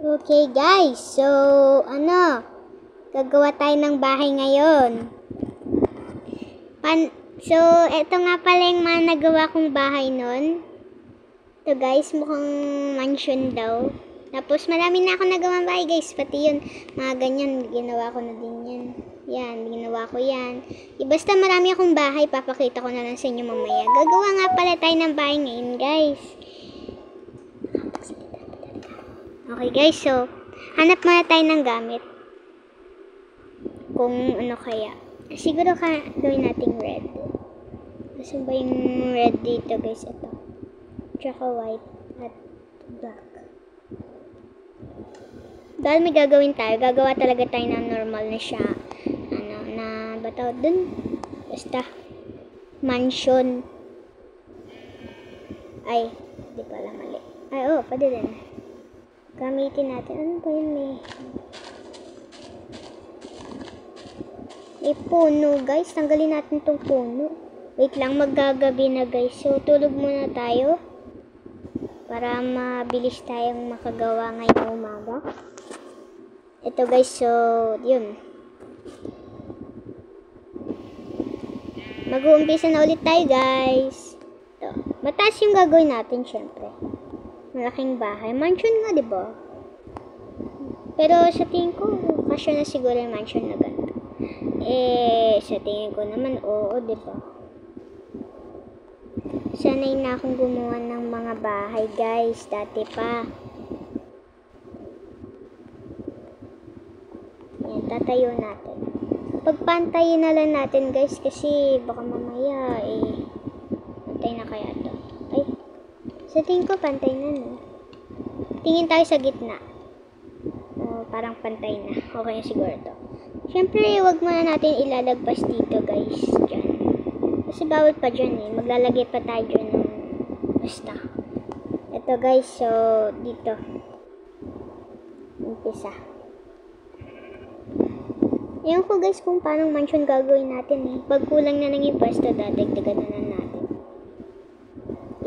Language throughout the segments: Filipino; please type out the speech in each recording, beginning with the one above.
Okay guys, so gagawa tayo ng bahay ngayon. So, eto nga pala yung mga nagawa kong bahay nun. Ito guys, mukhang mansion daw. Tapos marami na ako nagawang bahay guys, pati yun, mga ganyan, ginawa ko na din yan. Yan, ginawa ko yan. Basta marami akong bahay, papakita ko na lang sa inyo mamaya. Gagawa nga pala tayo ng bahay ngayon guys. Okay guys, so hanap muna tayo ng gamit. Kung ano kaya. Siguro gawin nating red. Kasi ba yung red dito guys? Ito. Tsaka white at black. Dahil may gagawin tayo, gagawa talaga tayo ng normal na siya. Na ba tawag dun? Basta. Mansion. Ay, di pala mali. Ay, pwede din. Gamitin natin. Ano ba yun may puno guys. Tanggalin natin tong puno. Wait lang, maggagabi na guys. So, tulog muna tayo. Para mabilis tayong makagawa ngayong umaga. Ito guys, so, yun. Mag-uumpisa na ulit tayo guys. Ito. Mataas yung gagawin natin syempre. Malaking bahay. Mansion nga, diba? Pero sa tingin ko, kasya na siguro yung mansion na ganito. Sa tingin ko naman, oo, diba? Sanay na akong gumawa ng mga bahay, guys. Dati pa. Yan, tatayo natin. Pagpantayin na lang natin, guys, kasi baka mamaya, pantay na kaya to. Ay, sa tingin ko, pantay na, no? Tingin tayo sa gitna. Parang pantay na. Okay na siguro to. Siyempre, wag muna natin ilalagpas dito, guys. Diyan. Kasi bawal pa dyan, Maglalagay pa tayo dyan ng basta. Ito, guys. So, dito. Umpisa. Ewan ko, guys, kung paano mansion gagawin natin, Pag kulang na lang yung pwesto, dadagdagan na lang natin.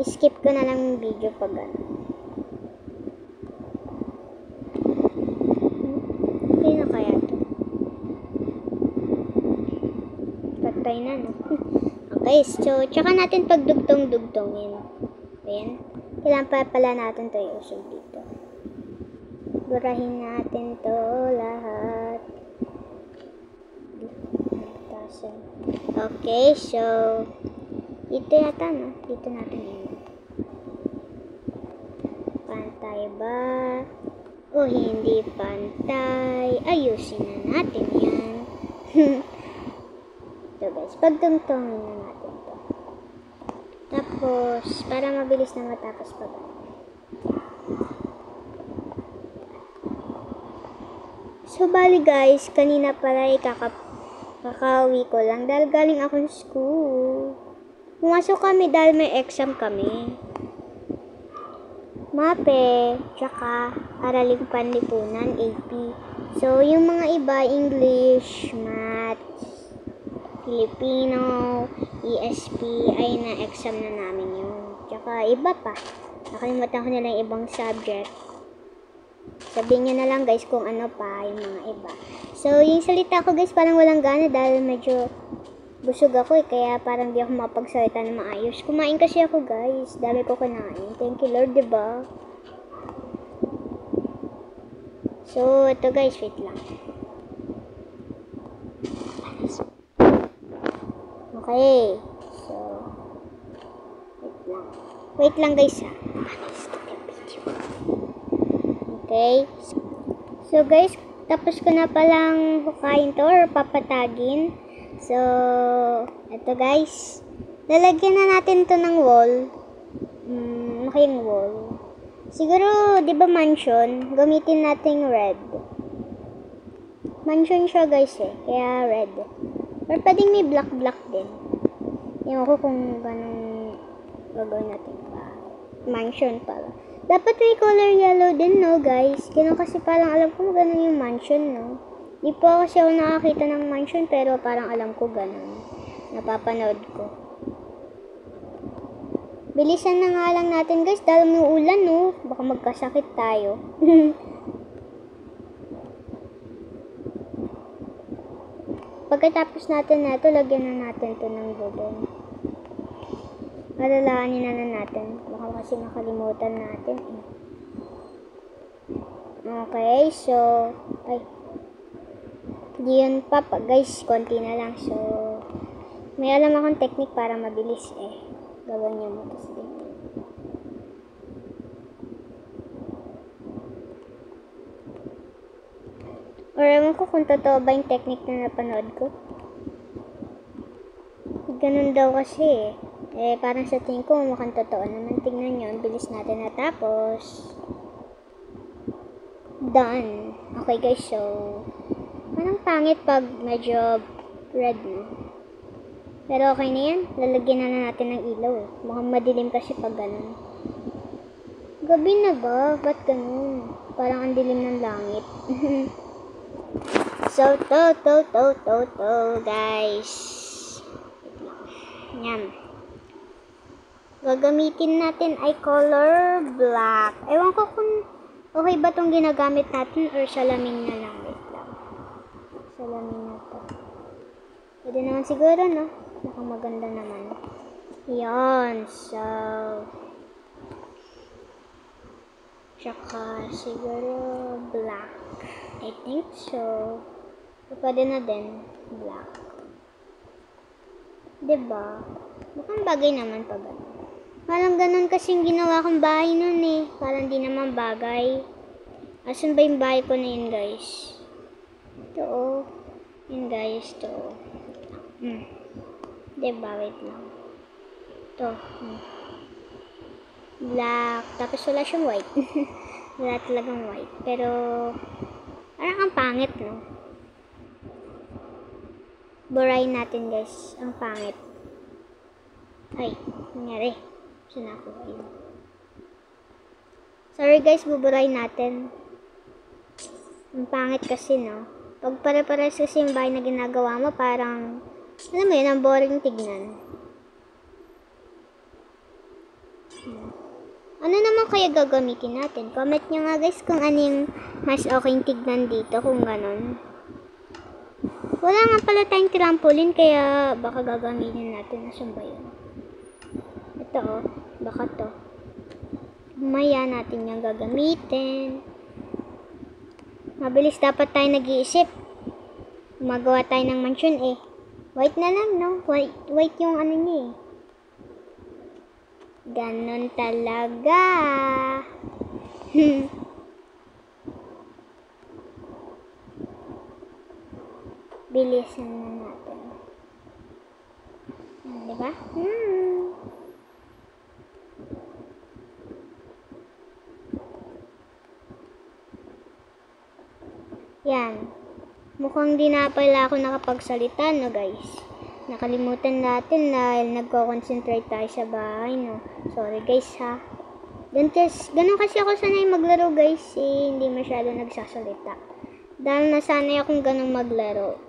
Skip ko na lang yung video pag ano. Okay na kaya to. Patay na, no? Okay, so, tsaka natin pagdugtong-dugtongin. Ayan. Kailangan pa pala natin to i-usog dito. Burahin natin to lahat. Okay, so, dito yata, no? Dito natin yun. Pantay ba? O hindi pantay? Ayusin na natin yan. So guys, pagtungtungin na natin to. Tapos, para mabilis na matapos pa ba? So, bali guys, kanina pala kakauwi ko lang dahil galing akong school. Pumasok kami dahil may exam kami. MAPE, tsaka Araling Panlipunan, AP. So, yung mga iba, English, Math, Filipino, ESP, ay na-exam na namin yun. Tsaka iba pa. Nakalimutan ko na lang ibang subject. Sabihin nyo na lang guys kung ano pa yung mga iba. So, yung salita ko guys parang walang gana dahil medyo busog ako kaya parang di ako mapagsalita na maayos. Kumain kasi ako guys. Dami ko kinain. Thank you Lord, diba? So, ito guys, wait lang. Okay. So, wait lang guys ha. Okay. So guys, tapos ko na palang hukayin to or papatagin. So, ito guys. Lalagyan na natin to ng wall. Yung wall. Siguro, di ba mansion? Gamitin natin red. Mansion siya guys kaya red. Or pwedeng may black din. Ewan ko kung ganun gagawin natin pa. Mansion pala. Dapat may color yellow din, no, guys? Ganun kasi parang alam ko ganun yung mansion, no? Di po kasi ako nakakita ng mansion, pero parang alam ko ganun. Napapanood ko. Bilisan na nga lang natin guys dahil may ulan no. Baka magkasakit tayo. pagkatapos natin na ito, lagyan na natin ito ng bubong. Alalahanin na natin. Baka kasi makalimutan natin eh. Okay, so, ay, di yun pa guys, konti na lang. So, may alam akong technique para mabilis eh. Gawin niyo mo ito dito. Or ewan ko kung totoo ba yung technique na napanood ko. Ganun daw kasi eh. Eh, parang sa tingin ko, mukhang totoo naman. Tingnan nyo, ang bilis natin natapos. Done. Okay guys, so, parang pangit pag medyo red na. Pero okay na yan. Lalagyan na natin ng ilaw eh. Mukhang madilim kasi pag ganun. Gabi na ba? Ba't ganun? Parang ang dilim ng langit. So, guys. Yan. Gagamitin natin ay color black. Ewan ko kung okay ba itong ginagamit natin or salamin na lang. Wait lang. Salamin na to. Pwede naman siguro, no? Mukhang maganda naman. Yan. So, tsaka siguro black. I think so. Pwede na din black. Diba? Mukhang bagay naman pag gano'n. Parang ganun kasing ginawa kong bahay nun eh. Parang di naman bagay. Asan ba yung bahay ko na yun guys? Ito oh. Yun guys, ito oh. Diba? Wait lang. Ito. Black. Tapos wala siyang white. Wala talagang white. Pero, parang ang pangit no? Burayin natin guys. Ang pangit. Ay, nangyari. Saan ako? Ayun. Sorry guys, buburayin natin. Ang pangit kasi, no? Pag pare-pares kasi yung bahay na ginagawa mo, parang, alam mo yun, ang boring tignan. Ano naman kaya gagamitin natin? Comment nyo nga guys kung ano yung mas okay tignan dito, kung ganon. Wala nga pala tayong trampoline, kaya baka gagamitin natin. Nasaan ba yun? Ito oh, baka to. Maya natin yung gagamitin. Mabilis dapat tayo nag-iisip. Magawa tayo ng mansion eh. White na lang no? White yung ano niya eh. Ganon talaga. Bilisan na natin. Diba? Yan. Mukhang di na pala ako nakapagsalita, no guys. Nakalimutan natin na nagko-concentrate tayo sa bahay, no. Sorry guys, ha. Ganun kasi ako sanay maglaro, guys. Eh, hindi masyado nagsasalita. Dahil nasanay akong ganun maglaro.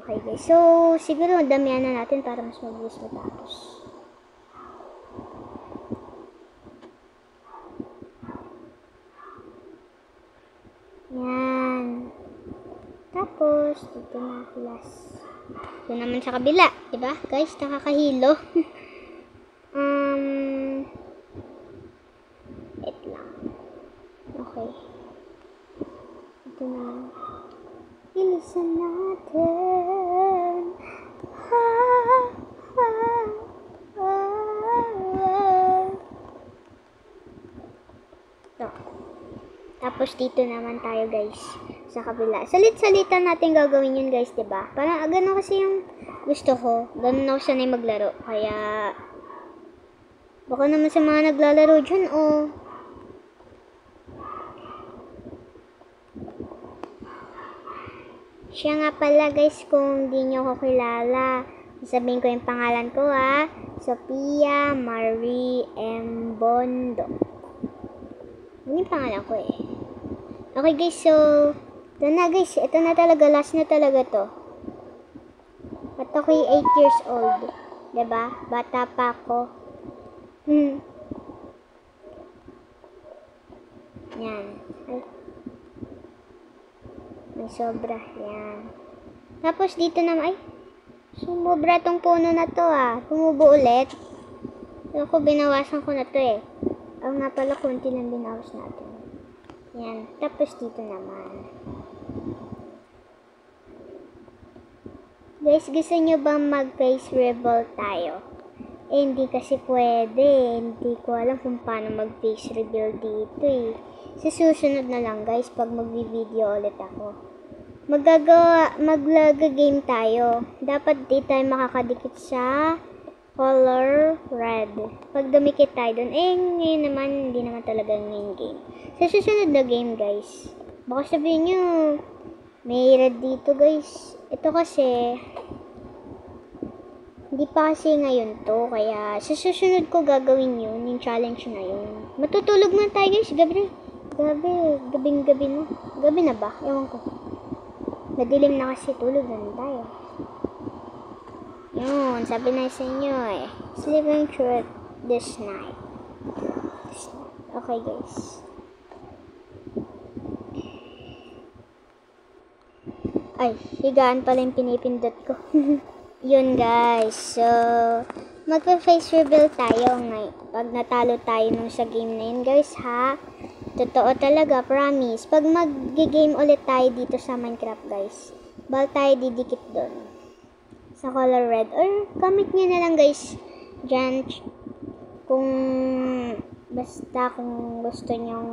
Okay guys, so siguro damihan na natin para mas mabilis matapos. Yan. Tapos, dito na last. Ito naman sa kabila, diba? Guys, nakakahilo. Wait lang. Okay. Ito naman. Bilisan natin. Ito. Tapos dito naman tayo guys, sa kabila. Salit-salitan natin gagawin yun guys, diba? Parang gano'n kasi yung gusto ko. Gano'n ako sanay maglaro. Kaya, baka naman sa mga naglalaro dyan, oh. Siya nga pala guys, kung di nyo ko kilala, sabihin ko yung pangalan ko ha. Sophia Marie M. Bondo. Yun yung pangalan ko eh. Okay guys, so ito na guys, ito na talaga, last na talaga to. At ako'y 8 years old. Diba? Bata pa ako. Yan. Ay. May sobra. Yan. Tapos dito naman, ay, sumobra tong puno na to ah. Tumubo ulit. Ako, binawasan ko na to eh. Ang nga pala, konti lang binawas natin. Yan. Tapos dito naman. Guys, gusto nyo bang mag-face reveal tayo? Eh, hindi kasi pwede. Hindi ko alam kung paano mag-face reveal dito eh. Sa susunod na lang guys, pag mag-video ulit ako. Maglaga-game tayo. Dapat di tayo makakadikit sa color red. Pag dumikit tayo dun, eh, ngayon naman, hindi naman talaga ngayon game. Sa susunod na game guys, baka sabihin nyo, may red dito guys. Ito kasi, hindi pa kasi ngayon to, kaya sa susunod ko gagawin yun, yung challenge na yun. Matutulog na tayo guys, gabing-gabi na. Gabi na ba? Ewan ko. Madilim na kasi, tulog na tayo. Yun, sabi na sa inyo eh. Sleeping through this night. Okay guys. Ay, higaan pala yung pinipindot ko. Yun guys, so magpa-face reveal tayo ngayon. Pag natalo tayo nung sa game na yun guys ha. Totoo talaga, promise. Pag mag-game ulit tayo dito sa Minecraft guys, bal tayo didikit doon sa color red. Or comment nyo na lang guys dyan kung basta kung gusto nyong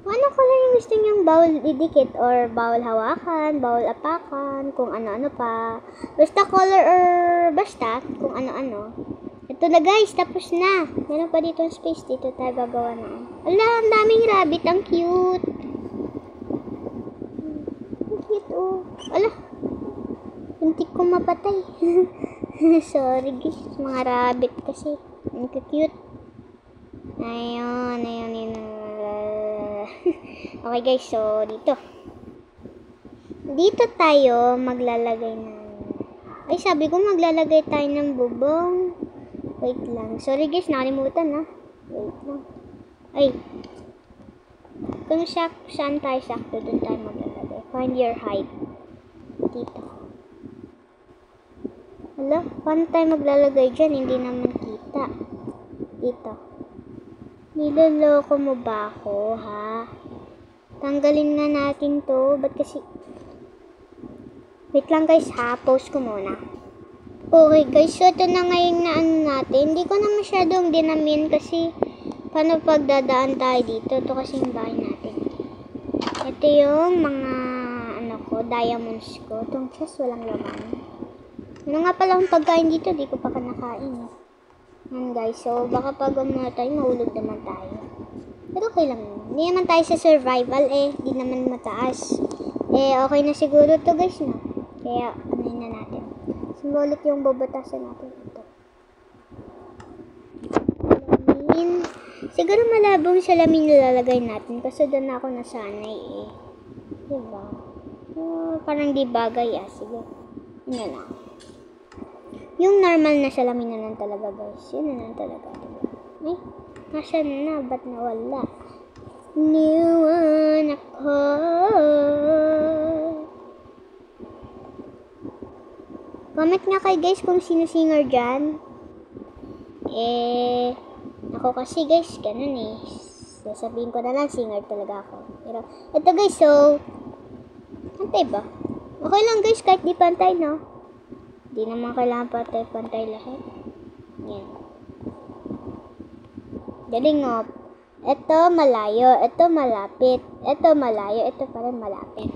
ano color yung gusto nyong bawal idikit or bawal hawakan, bawal apakan, kung ano-ano pa. Basta color or basta kung ano-ano. Ito na guys, tapos na. Meron pa dito space, dito tayo gagawa na. Ala, ang daming rabbit, ang cute. Ang cute oh. Ala, hindi ko mapatay. Sorry guys, mga rabbit kasi. Ang cute. Ayun. Okay guys, so dito tayo maglalagay ng, ay sabi ko maglalagay tayo ng bubong. Wait lang, sorry guys, nakalimutan na. Wait lang. Ay, kung saan tayo sakto, dun tayo maglalagay. Find your height. Dito. Hala, paano tayo maglalagay dyan? Hindi naman kita. Dito. Niloloko mo ba ako, ha? Tanggalin nga natin to. Ba't kasi... Wait lang guys ha. Pause ko muna. Okay guys. So ito na ngayon na ano natin. Hindi ko na masyadong dinamin kasi paano pagdadaan tayo dito. Ito kasi yung bahay natin. Ito yung mga ano ko. Diamonds ko. Itong chest walang laman. Ano nga pala akong pagkain dito. Di ko pa kanakain. Yan guys. So baka pag tayo mahulog naman tayo. Pero okay lang yun. Hindi naman tayo sa survival eh. Hindi naman mataas. Eh, okay na siguro to guys na. Kaya, ano na natin. Symbolic yung babatasan natin ito. Salamin. Siguro malabong salamin nilalagay natin. Kasi doon ako nasanay eh. Diba? Parang di bagay ah. Sige. Yun na lang. Yung normal na salamin na lang talaga guys. Yun na lang talaga. Eh? Nasaan na? Ba't nawala? Niwan ako. Comment nga kayo guys kung sino singer dyan. Eh, ako kasi guys, ganun eh. Sasabihin ko na lang, singer talaga ako. Pero, ito guys, so, pantay ba? Okay lang guys, kahit di pantay, no? Di naman kailangan pantay lahat. Yan. Galing nga. Ito malayo, ito malapit. Ito malayo, ito pa rin malapit.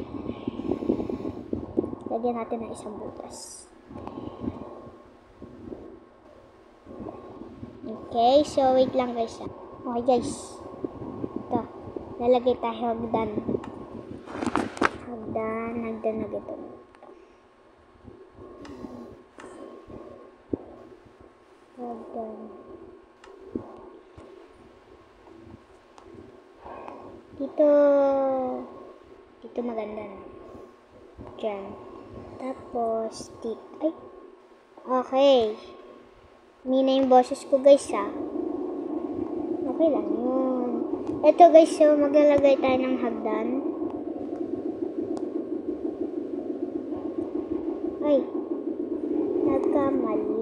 Lagyan natin ng isang butas. Okay, so wait lang guys. Okay guys. Ito. Lalagay tayo hagdan. Hagdan na gito. Hagdan. Dito maganda na. Diyan. Tapos, dito. Ay. Okay. Mina yung boses ko guys ha. Okay lang yun. Ito guys, so maglalagay tayo ng hagdan. Ay, nagkamali.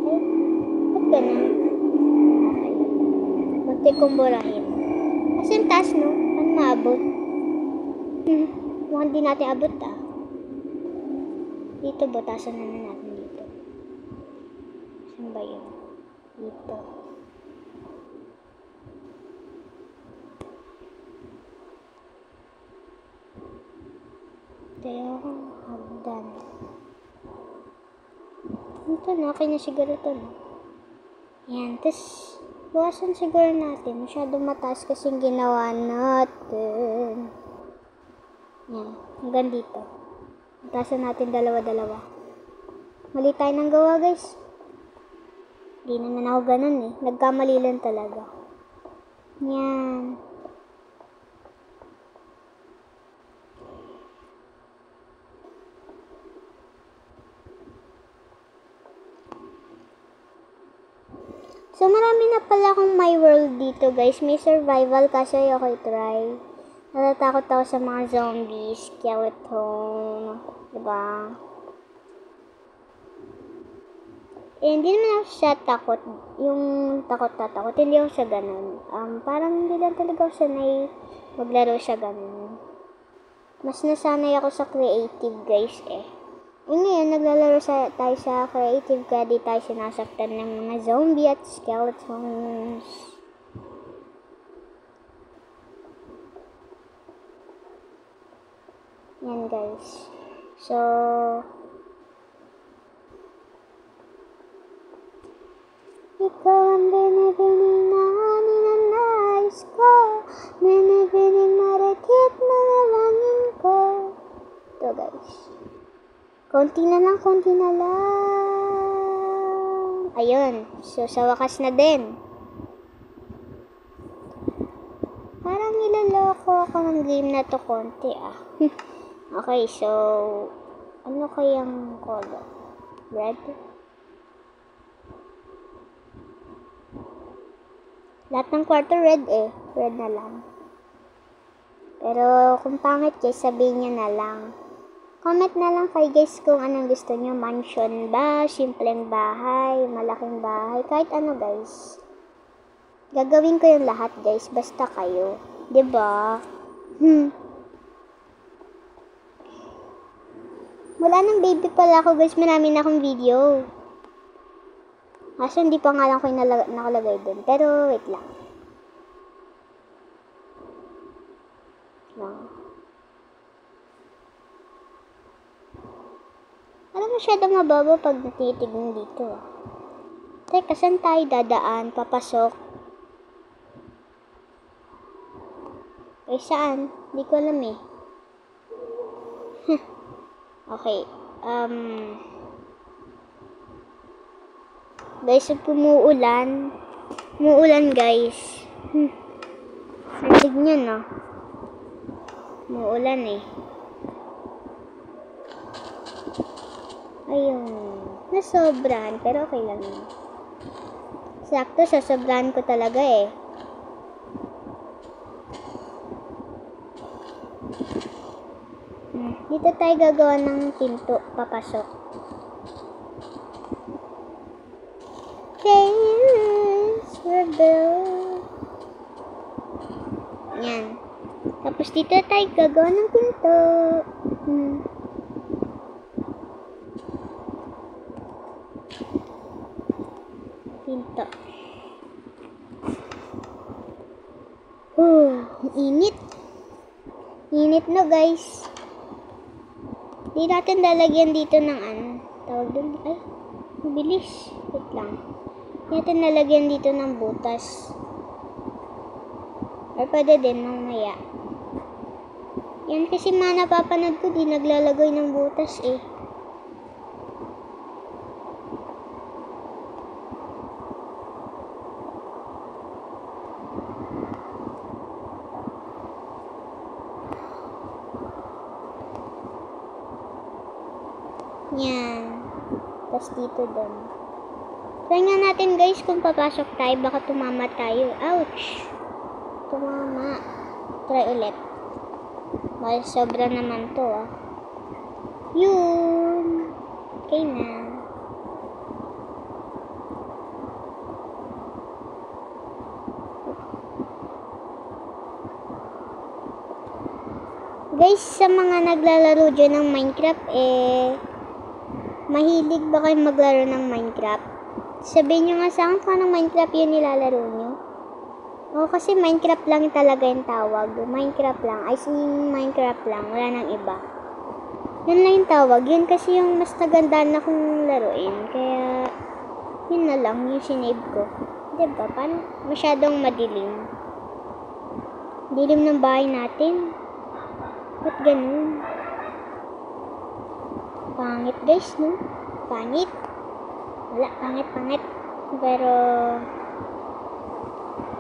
Ay, ba't ganun? Okay. Munti kong burahin. Kasi yung taas, no? Paano maabot? Mukhang di natin abot, ah. Dito, butasan na natin dito. Saan ba yun? Dito. Ito yung hagdan. Ito na, okay na siguro ito, no? Yan, tapos buwasan siguro natin. Masyadong mataas kasing ginawa natin. Yan, hanggang dito. Matasan natin dalawa-dalawa. Mali tayo ng gawa, guys. Hindi naman ako ganun eh. Nagkamali lang talaga. Yan. So, marami na pala akong my world dito, guys. May survival kasi ako i-try. Natatakot ako sa mga zombies, skeleton, diba? Eh, hindi naman ako siya takot. Yung takot, hindi ako siya ganun. Parang hindi lang talaga ako sanay maglaro siya ganun. Mas nasanay ako sa creative, guys, eh. Ngayon, naglalaro tayo sa creative kaya di tayo sinasaktan ng mga zombie at skeletons. Yan, guys. So, ikaw ang binibining na ninanais ko, binibining marakit mga langin ko. Ito, guys. Konti na lang. Ayun. So, sa wakas na din. Parang nilaloko ako ng game na to konti, ah. Okay, so, ano kayang color? Red? Lahat ng kwarto red, eh. Red na lang. Pero, kung pangit, guys, sabihin nyo na lang. Comment na lang kayo, guys, kung anong gusto nyo. Mansion ba? Simpleng bahay? Malaking bahay? Kahit ano, guys. Gagawin ko yung lahat, guys. Basta kayo. Diba? Wala nang baby pala ako, guys. Marami na akong video. Kaso hindi pa nga lang ko nakalagay dun. Pero, wait lang. Alam mo, masyadong mababa pag natitignan dito, ah. Teka, saan tayo dadaan? Papasok? Eh, saan? Hindi ko alam, eh. Okay. Guys, umuulan. Umuulan, guys. Nalig nyo, no? Umuulan, eh. Ayun. Nasobrahan, pero okay lang yun. Sakto, sasobrahan ko talaga, eh. Dito tayo gagawa ng pinto, papasok. Chains were built. Yan. Tapos dito tayo gagawa ng pinto. Pinto. Init. Init na, guys. Hindi natin lalagyan dito ng ano. Tawag doon. Ay, mabilis. Wait lang. Hindi natin lalagyan dito ng butas. Or pwede din mamaya. Yan kasi mga napapanood ko, di naglalagay ng butas, eh. Yan. Tapos dito doon. Try nga natin, guys, kung papasok tayo, baka tumama tayo. Ouch! Tumama. Try ulit. Mahal sobra naman to, ah. Yun! Okay na. Guys, sa mga naglalaro dyan ng Minecraft, mahilig ba kayo maglaro ng Minecraft? Sabihin nyo nga sa akin kung anong Minecraft yun nilalaro nyo. Oo, kasi Minecraft lang talaga yung tawag. Minecraft lang. I mean, Minecraft lang. Wala nang iba. Yun lang yung tawag. Yun kasi yung mas nagandaan na kong laruin. Kaya, yun na lang yung sinave ko. Diba? Paano? Masyadong madilim. Dilim ng bahay natin. Ba't ganun? Pangit guys, no? Pangit. Wala, pangit. Pero,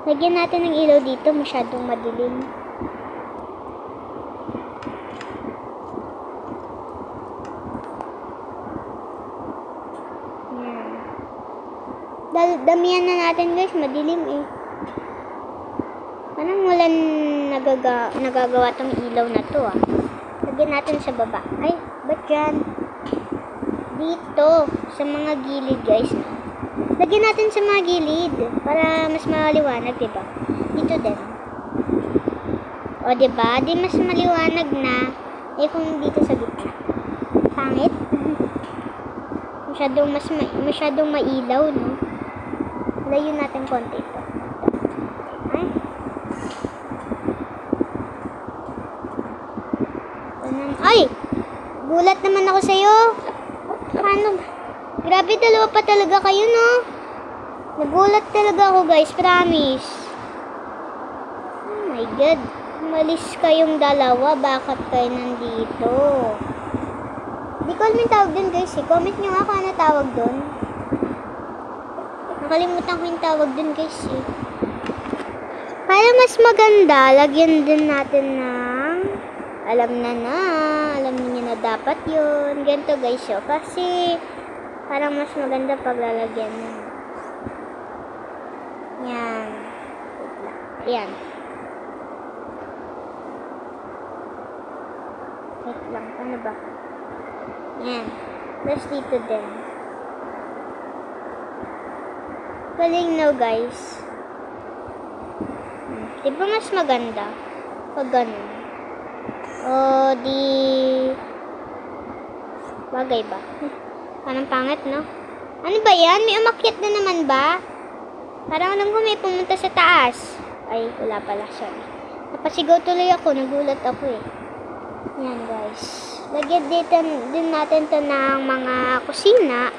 lagyan natin ng ilaw dito, masyadong madilim. Yan. Damihan na natin guys, madilim eh. Parang walang nagagawa tong ilaw na to ah. Lagyan natin sa baba. Ay, ba't dyan? Dito, sa mga gilid guys. Lagyan natin sa mga gilid para mas maliwanag, diba? Dito din. O, diba? Di mas maliwanag na kung dito sa gitna. Pangit. Masyadong mailaw, no? Layo natin konti ito. Ay. Ay! Gulat naman ako sa'yo. Paano? Grabe, dalawa pa talaga kayo, no? Nagulat talaga ako, guys. Promise. Oh my God. Malis kayong dalawa. Bakit kayo nandito? Di ko alam yung tawag dun, guys. Comment nyo nga kung ano tawag dun. Nakalimutan ko yung tawag dun, guys. Para mas maganda, lagyan din natin ng alam niyo na dapat yun. Ganito, guys. Kasi parang mas maganda paglalagyan na. Yan. Yan. Wait lang. Ano ba? Yan. Tapos dito din. Galing no, guys. Diba mas maganda? Pag ganun. O, di bagay ba? Parang pangit, no? Ano ba yan? May umakyat na naman ba? Parang alam ko may pumunta sa taas. Ay, wala pala. Sorry. Napasigaw tuloy ako. Nagulat ako eh. Yan, guys. Lagyan dito din natin to ng mga kusina.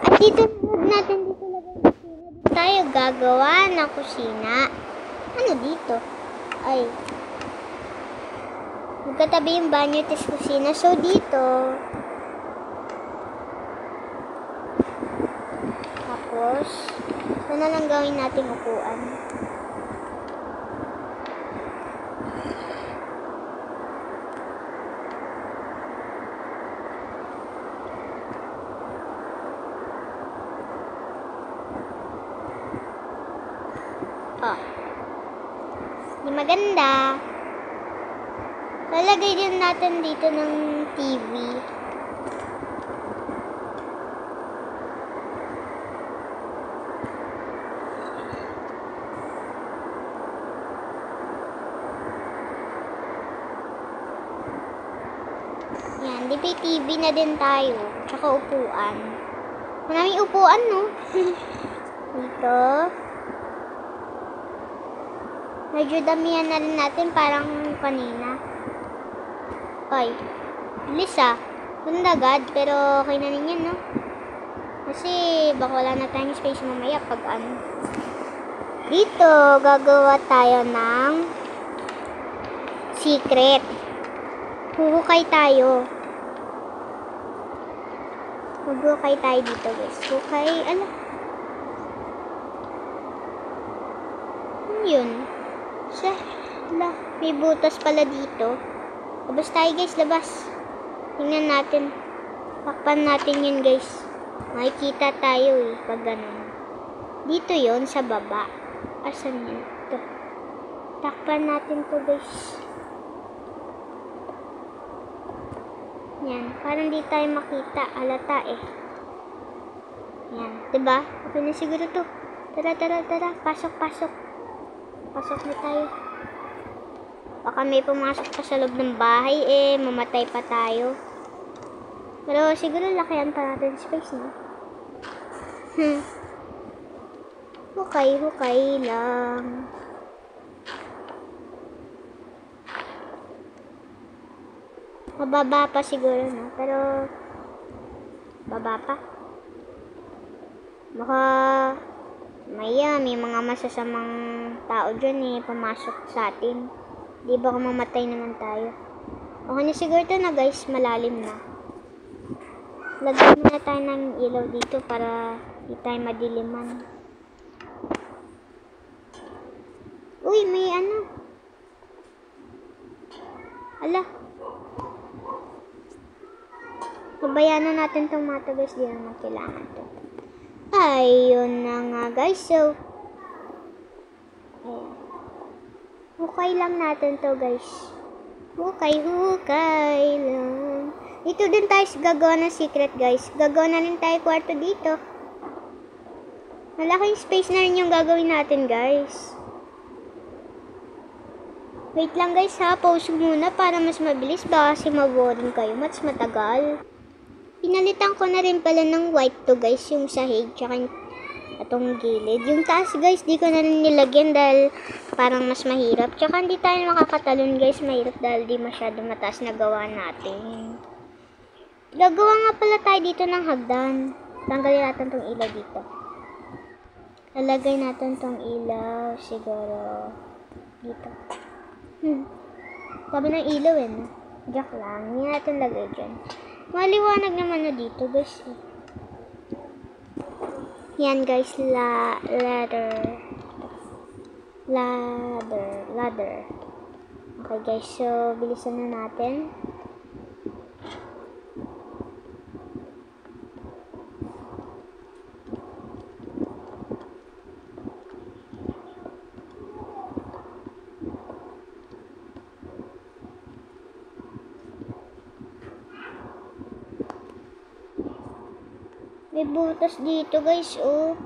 At dito natin dito lagyan ng kusina. Dito tayo gagawa ng kusina. Ano dito? Ay. Magkatabi yung banyo at kusina. So, dito. Tapos, ito na lang gawin natin upuan. Oh. Di maganda. Lalagay din natin dito ng TV. Yan, di ba TV na din tayo. Tsaka upuan. Maraming upuan, no? Dito. Medyo damihan na rin natin parang kanina. Ay, bilis ah. Ganda agad, pero okay na rin yan, no? Kasi baka wala na tayong space mamaya pag ano. Dito, gagawa tayo ng secret. Huhukay tayo. Maghukay tayo dito, guys. Hukay, ano? Yun. May butas pala dito. Labas tayo, guys. Labas. Tingnan natin. Takpan natin yun, guys. Makikita tayo eh. Pag ganun. Dito yon sa baba. Asan yun? Ito. Takpan natin to, guys. Yan. Parang di tayo makita. Halata eh. Yan. Diba? Okay na siguro to. Tara. Pasok. Pasok na tayo. Baka may pumasok pa sa loob ng bahay eh. Mamatay pa tayo. Pero siguro lakihan pa natin space, no? Hukay lang. Mababa pa siguro, no? Pero, baba pa. Baka, may mga masasamang tao dyan eh, pumasok sa atin. Di ba kung mamatay naman tayo? Okay na siguro to na guys, malalim na. Lagyan muna tayo ng ilaw dito para di tayo madiliman. Uy, may ano. Ala. Pabayaan na natin itong mata guys, di naman kailangan to. Ayun na nga guys, so ayan. Hukay lang natin to guys. Hukay lang. Dito din tayo gagawa ng secret guys. Gagawa na rin tayo kwarto dito. Malaking space na rin yung gagawin natin guys. Wait lang guys ha, pause muna para mas mabilis. Baka kasi maboring kayo, mas matagal. Pinalitan ko na rin pala ng white to guys, yung sahig, tsaka atong gilid. Yung taas guys, di ko na rin nilagyan dahil parang mas mahirap. Tsaka hindi tayo makakatalon guys, mahirap dahil di masyado mataas na gawa natin. Gagawa nga pala tayo dito ng hagdan. Tanggalin natin tong ilaw dito. Lalagay natin tong ilaw siguro dito. Sabi ng ilaw eh, no? Joke lang, hindi natin lagay dyan. Maliwanag naman na dito guys eh. Yan guys, ladder. Okay guys, so bilisan na natin. May butas dito guys, oh.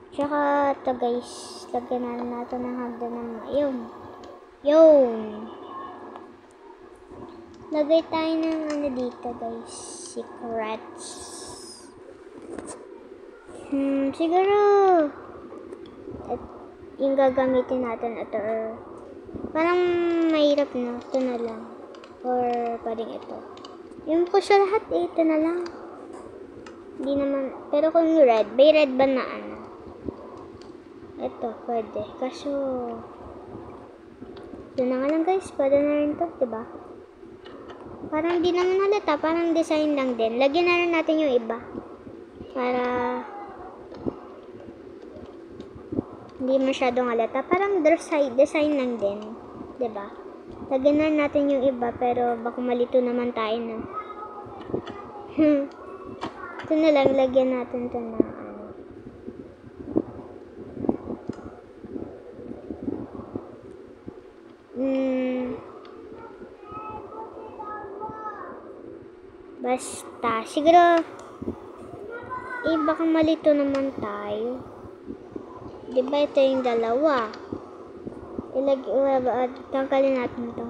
Tsaka ito guys, lagyan na natin ng hagdan ng yun. Lagay tayo ng ano dito guys, secrets. Siguro at yung gagamitin natin ito or parang mahirap na, ito na lang. Or parang ito. Yung ko siya lahat eh, ito na lang. Hindi naman, pero kung red, may red ba na ano? Ito, pwede. Kaso, ito na nga lang guys, pwede na rin to, diba? Parang di naman halata, parang design lang din. Lagyan na rin natin yung iba. Para, hindi masyadong halata. Parang design lang din, diba? Lagyan na rin natin yung iba, pero baka malito naman tayo na. Ito na lang, lagyan natin ito na ano. Basta, siguro baka malito naman tayo. Diba ito yung dalawa? Tanggalin natin ito.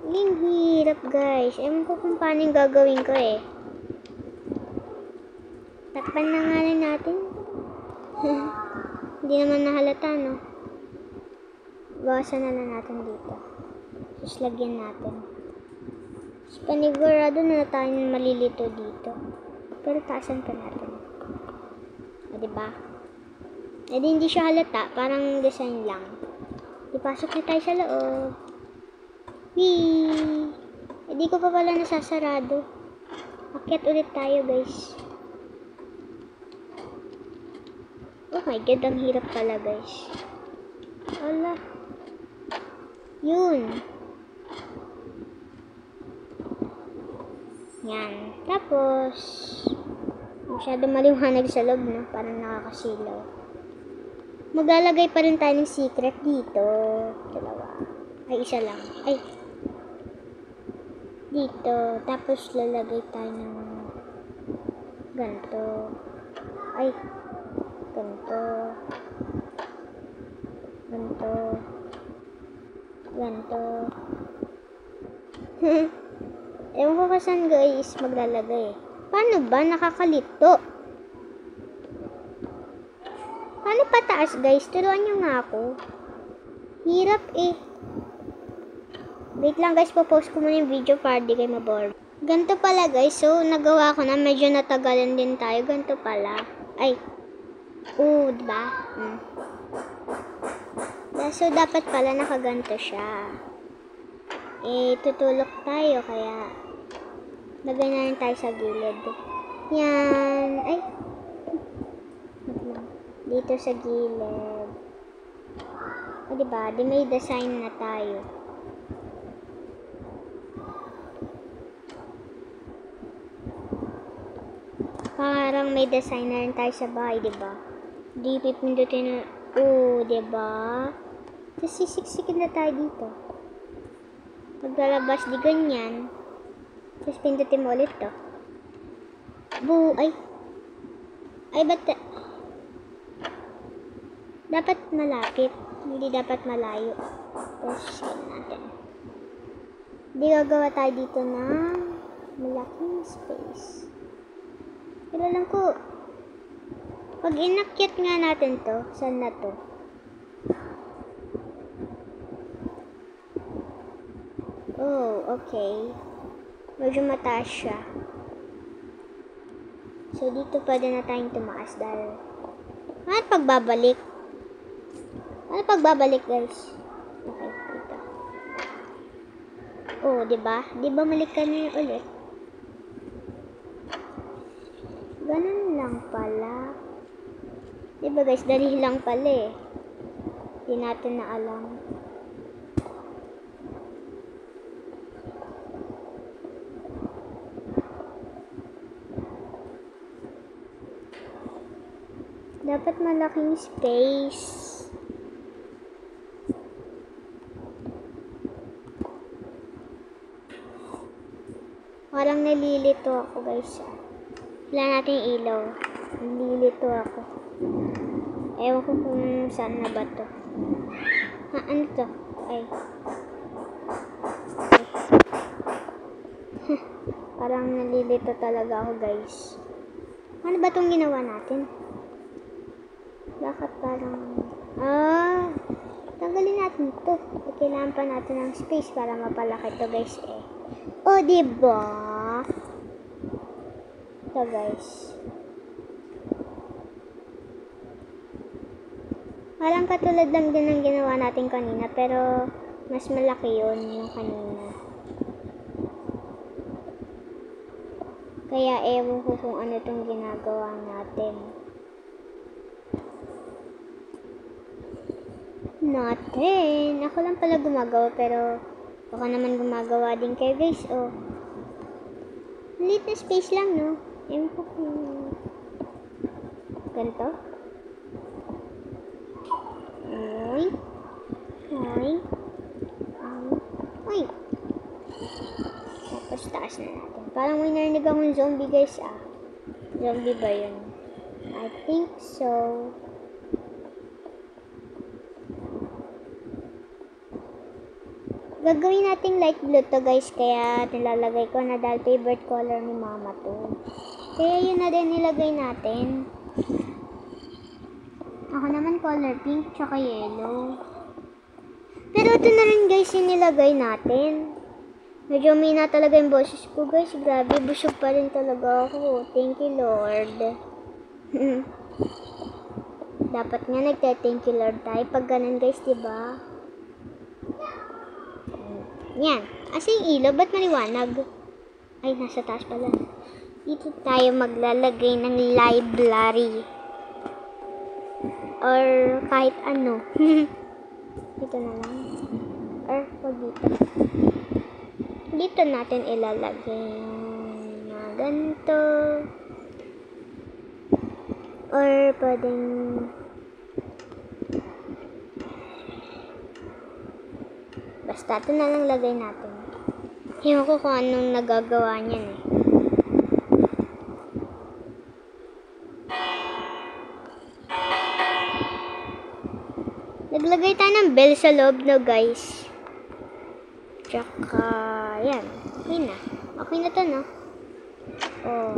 Ang hirap guys. Ewan ko kung paano yung gagawin ko eh. Takpan na nga rin natin. Hindi naman nahalata, no? Bawasan na lang natin dito. Tapos lagyan natin. Tapos panigurado na tayo malilito dito. Pero taasan pa natin. O, diba? Eh, hindi siya halata. Parang design lang. Ipasok na tayo sa loob. Whee! Eh, di ko pa pala nasasarado. Akyat ulit tayo, guys. Oh my god, ang hirap pala guys. Wala. Yun. Yan. Tapos, masyado maliwanag sa loob, no? Parang nakakasilaw. Maglalagay pa rin tayo ng secret dito. Dalawa. Ay, isa lang. Ay. dito. Tapos lalagay tayo ng ganito. Ay, ganito. Ganito. Ganito. Ewan ko kasan guys maglalagay. Paano ba? Nakakalito. Paano pataas guys? Turuan nyo nga ako. Hirap eh. Wait lang guys, popost ko muna yung video para di kayo mabore. Ganito pala guys, so nagawa ko na, medyo natagalan din tayo. Ganito pala. Ay. Diba? So dapat pala nakaganto siya. Tutulok tayo kaya lagay na rin tayo sa gilid. Yan. Ay. Dito sa gilid. Diba? Di may design na tayo. Parang may design na rin tayo sa bahay, diba? Di pipindutin na, diba? Tapos sisiksikin na tayo dito. Maglalabas di ganyan. Tapos pindutin mo ulit to. Ay. Ay, ba't dapat malapit. Hindi dapat malayo. Tapos skin natin. Di gagawa tayo dito ng malaking space. Pero lang ko, pag inakyat nga natin to, saan na to? Okay. Medyo mataas siya. So, dito pwede na tayong tumaas dahil ano pagbabalik? Ano pagbabalik guys? Okay, dito. Diba? Diba malikan na yun ulit? Ganun lang pala. Diba guys, dali lang pala eh. Hindi natin na alam. Dapat malaking space. Parang nalilito ako guys. Wala natin ilaw. Nalilito ako. Ewan ko kung saan na ba to. Ano to? Ay. Parang nalilito talaga ako guys. Ano ba tong ginawa natin? Bakit parang... tanggalin natin to. Kailangan pa natin ng space para mapalaki to guys eh. Diba? Ito guys. Parang katulad lang din ng ginawa natin kanina pero mas malaki yun yung kanina. Kaya ewan ko kung ano itong ginagawa natin. Ako lang pala gumagawa pero baka naman gumagawa din kayo guys. Maliit na space lang no. Ewan ko kung ganito. Ay. Tapos taas na natin. Parang may narinig akong zombie guys Zombie ba yun? I think so. Gagawin natin light blue to guys, kaya nilalagay ko na dahil favorite color ni mama to. Kaya yun na din nilagay natin. Ako naman color pink tsaka yellow. Pero ito na rin guys yung nilagay natin. Medyo mina talaga yung boses ko guys. Grabe, busog pa rin talaga ako. Thank you Lord. Dapat nga nagte-thank you Lord tayo pag ganun guys, diba? Yan. Asa yung ilaw? Ba't maliwanag? Ay, nasa taas pala. Dito tayo maglalagay ng library. Or kahit ano. Dito na lang. Or wag dito. Dito natin ilalagay na ganito. Or pwedeng basta ito na lang lagay natin. Ewan ko kung anong nagagawa niyan eh. Naglagay tayo ng bell sa loob, no guys. Tsaka, yan. Okay na. Okay na to, no? Oh.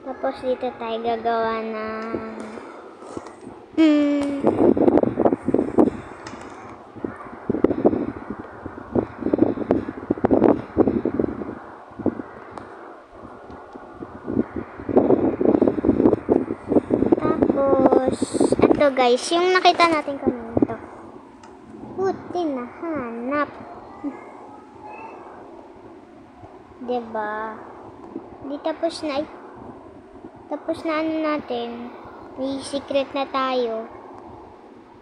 Tapos dito tayo gagawa ng tapos ito guys, yung nakita natin kanina to. Buti na hanap. Diba? Di tapos na ano natin. May secret na tayo.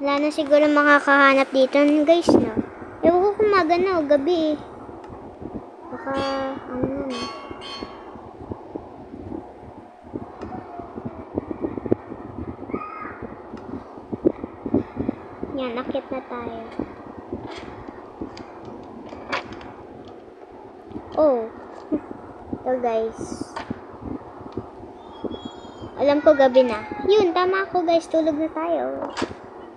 Wala na siguro makakahanap dito guys, no? Ewan ko kung magana o gabi eh. Baka ano na. Yan, nakit na tayo. Oh. Ito guys. Alam ko gabi na. Yun, tama ako guys. Tulog na tayo.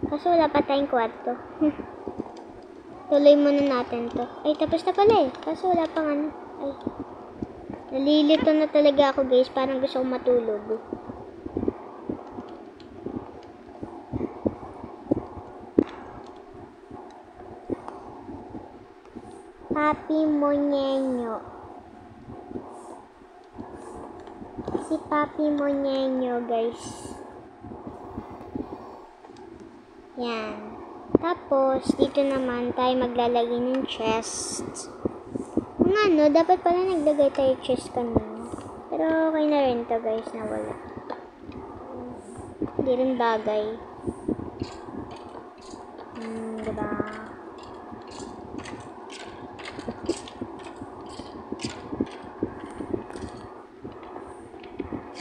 Kaso wala pa tayong kwarto. Tuloy muna natin to. Ay, tapos na pala eh. Kaso wala pang ano. Ay. Nalilito na talaga ako guys. Parang gusto kong matulog. Papi Monyenyo. Si Papi Monyenyo, guys. Yan. Tapos, dito naman tayo maglalagay ng chest. Kung ano, dapat pala naglagay tayo chest kanina. Pero okay na rin to guys, na wala. Hindi rin bagay. Diba?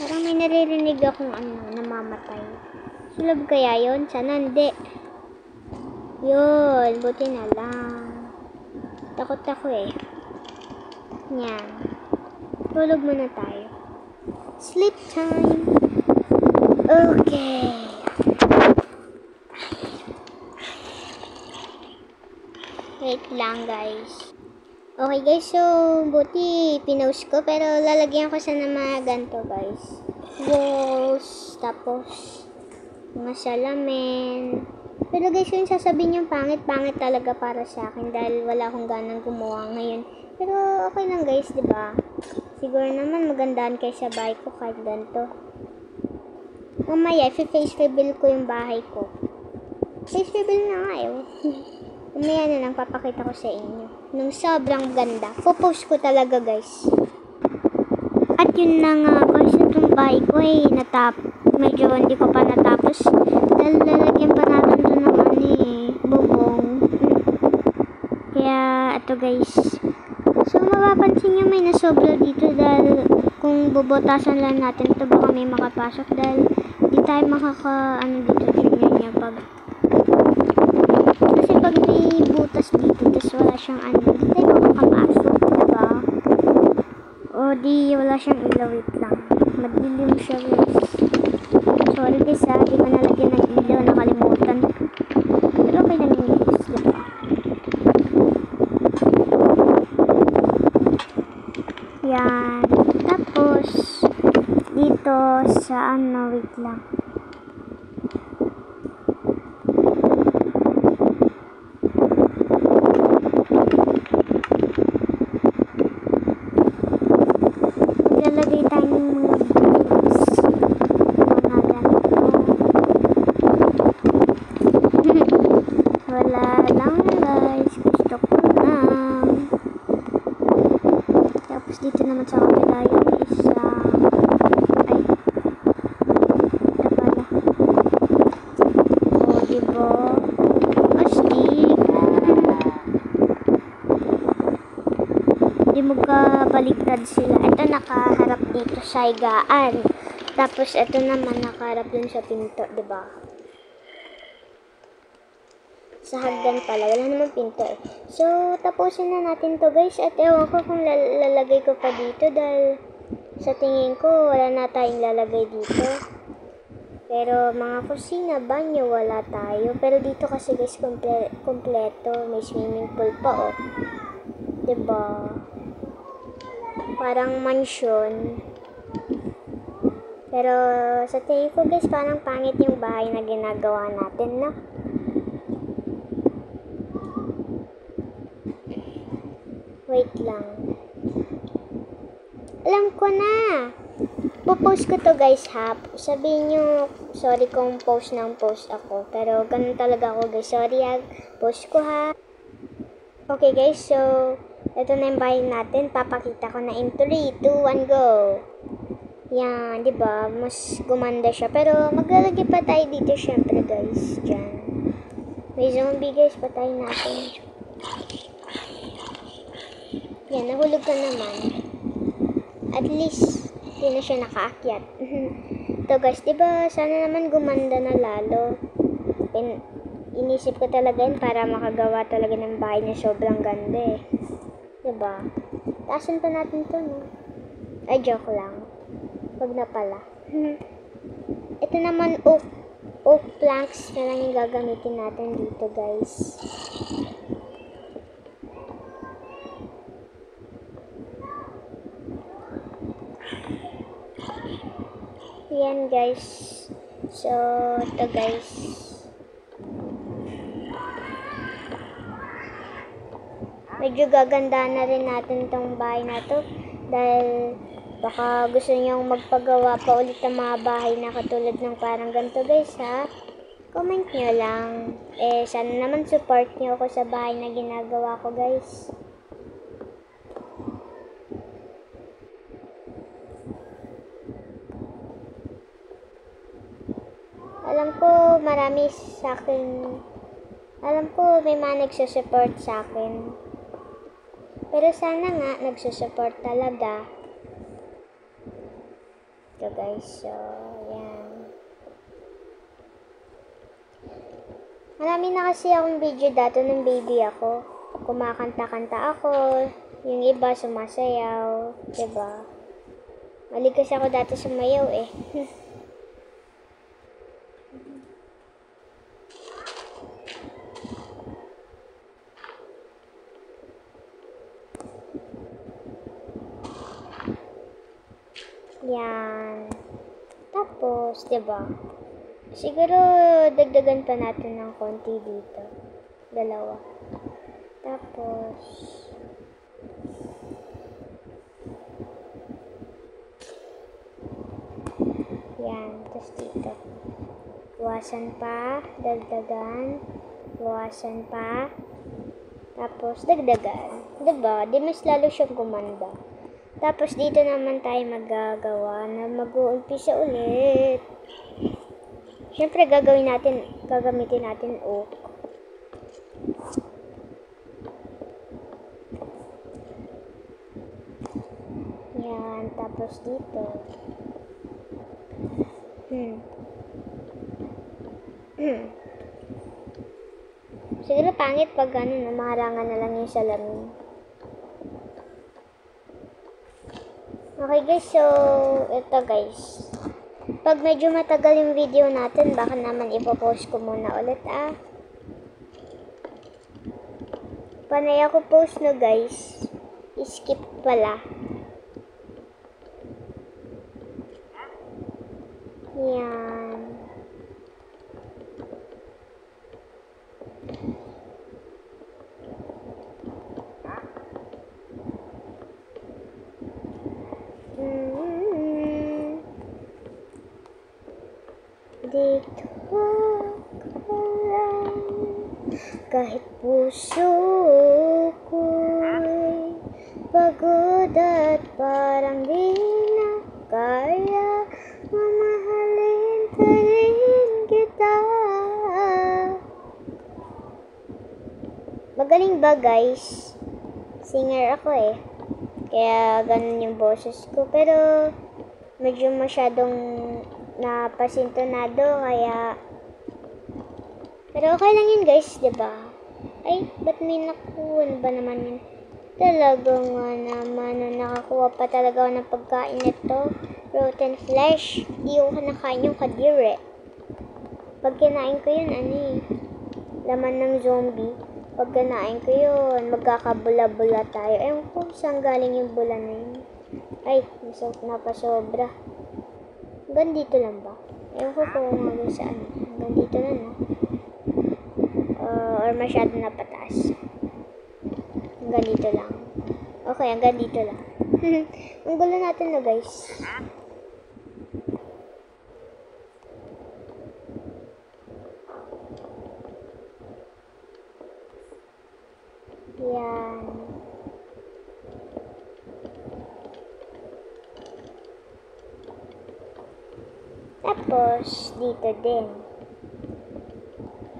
Parang may naririnig akong namamatay. Sulab kaya yon? Sana hindi. Yun, buti na lang. Takot ako eh. Yan. Tulog muna tayo. Sleep time. Okay. Wait lang guys. Okay guys, so buti pinost ko pero lalagyan ko sa mga ganito guys. Walls, tapos mga salamin. Pero guys, yung sasabihin yung pangit talaga para sa akin dahil wala akong ganang gumawa ngayon. Pero okay lang guys, diba? Siguro naman magandaan kayo sa bahay ko kahit ganito. Mamaya, face reveal ko yung bahay ko. Face reveal na nga eh. Mamaya na lang papakita ko sa inyo. Nung sobrang ganda. Popost ko talaga guys. At yun na nga guys, itong bahay ko eh, medyo hindi ko pa natapos. Dahil lalagyan pa natin ito ng bubong. Kaya ito guys. So mapapansin nyo may nasobra dito dahil kung bubutasan lang natin ito baka may makapasok dahil di tayo dito niya pag kasi pag may butas dito tapos wala siyang di tayo makapasok, diba? O di wala siyang ilaw, wait lang. Madilim siya guys. Sorry guys di ko nalagyan ng ilaw, nakalimutan. Pero okay lang yung guys. Yan. Tapos dito sa wait lang. Lalagay tayo ng mga books. Wala lang guys. Gusto ko lang. Tapos dito naman sa kapila yung isa. Ay. Ito pala. O, diba? Astig. Hindi magkabaliktad sila. Ito nakaharap dito sa higaan. Tapos ito naman nakaharap dun sa pinto, diba? Sa hagdan pala. Wala naman pinto eh. So, tapusin na natin to guys. At ewan ko kung lalagay ko pa dito dahil sa tingin ko wala na tayong lalagay dito. Pero mga kusina, banyo, wala tayo. Pero dito kasi guys, kompleto. May swimming pool pa oh. Diba? Parang mansion. Pero sa tingin ko guys, parang pangit yung bahay na ginagawa natin, no? Wait lang. Alam ko na! Popost ko to guys ha. Sabihin nyo, sorry kung post ako. Pero ganun talaga ako guys. Sorry ha. Post ko ha. Okay guys, so ito na yung bahay natin. Papakita ko na in 3, 2, 1, go! Yan, di ba? Mas gumanda siya. Pero maglalagay pa tayo dito syempre guys. Diyan. May zombie guys. Patayin natin. Yan, nahulog ka naman. At least, hindi na siya nakaakyat. Ito guys, diba, sana naman gumanda na lalo. Inisip ko talaga yun para makagawa talaga ng bahay na sobrang ganda eh. Diba? Taasan pa natin to, no? Ay, joke lang. Wag na pala. Ito naman, oak planks na lang yung gagamitin natin dito, guys. Yan guys. So, ito guys. Medyo gaganda na rin natin tong bahay na to. Dahil baka gusto nyong magpagawa pa ulit ng mga bahay na katulad ng parang ganito guys ha. Comment nyo lang. Sana naman support nyo ako sa bahay na ginagawa ko guys. Alam ko marami sa akin. Alam ko may mga nagsusupport sa akin. Pero sana nga nagsusupport talaga. Ito guys, so yan. Marami na kasi akong video dati ng baby ako. Kumakanta-kanta ako. Yung iba sumasayaw. Diba? Malig kasi ako dati sumayaw eh. Yan. Tapos, diba? Siguro, dagdagan pa natin ng konti dito. 2. Tapos, yan. Tapos dito. Buwasan pa. Dagdagan. Buwasan pa. Tapos, dagdagan. Diba? Di mas lalo siyang gumanda. Tapos dito naman tayo magagawa na mag-uumpisa ulit. Siyempre gagamitin natin oak. Yan, tapos dito. Siguro pangit pag namaharangan na lang yung salamin. Okay guys, so ito guys. Pag medyo matagal yung video natin, baka naman ipopost ko muna ulit Panay ako post no guys. Skip pala. Yan. Dito ka lang, kahit puso ko'y pagod at parang di na kaya, mamahalin pa rin kita. Magaling ba guys? Singer ako eh. Kaya ganun yung boses ko. Pero medyo masyadong napasintonado kaya Pero okay lang yun guys, diba? Ay, ba't may nakuha ba naman yun? Talagang nga naman, nakakuha pa talaga ako ng pagkain nito. Rotten flesh. Di ko kinakain yung kadire. Pag kinain ko yun, laman ng zombie. Pag kinain ko yun, magkakabula-bula tayo. Ewan ko saan galing yung bula na yun. Ay, napasobra. Hanggang dito lang ba? Ewan ko kung hanggang saan. Hanggang dito lang, no? Or masyado na pataas. Hanggang dito lang. Okay, hanggang dito lang. Ang gulo natin na guys. Yan. Tapos, dito din.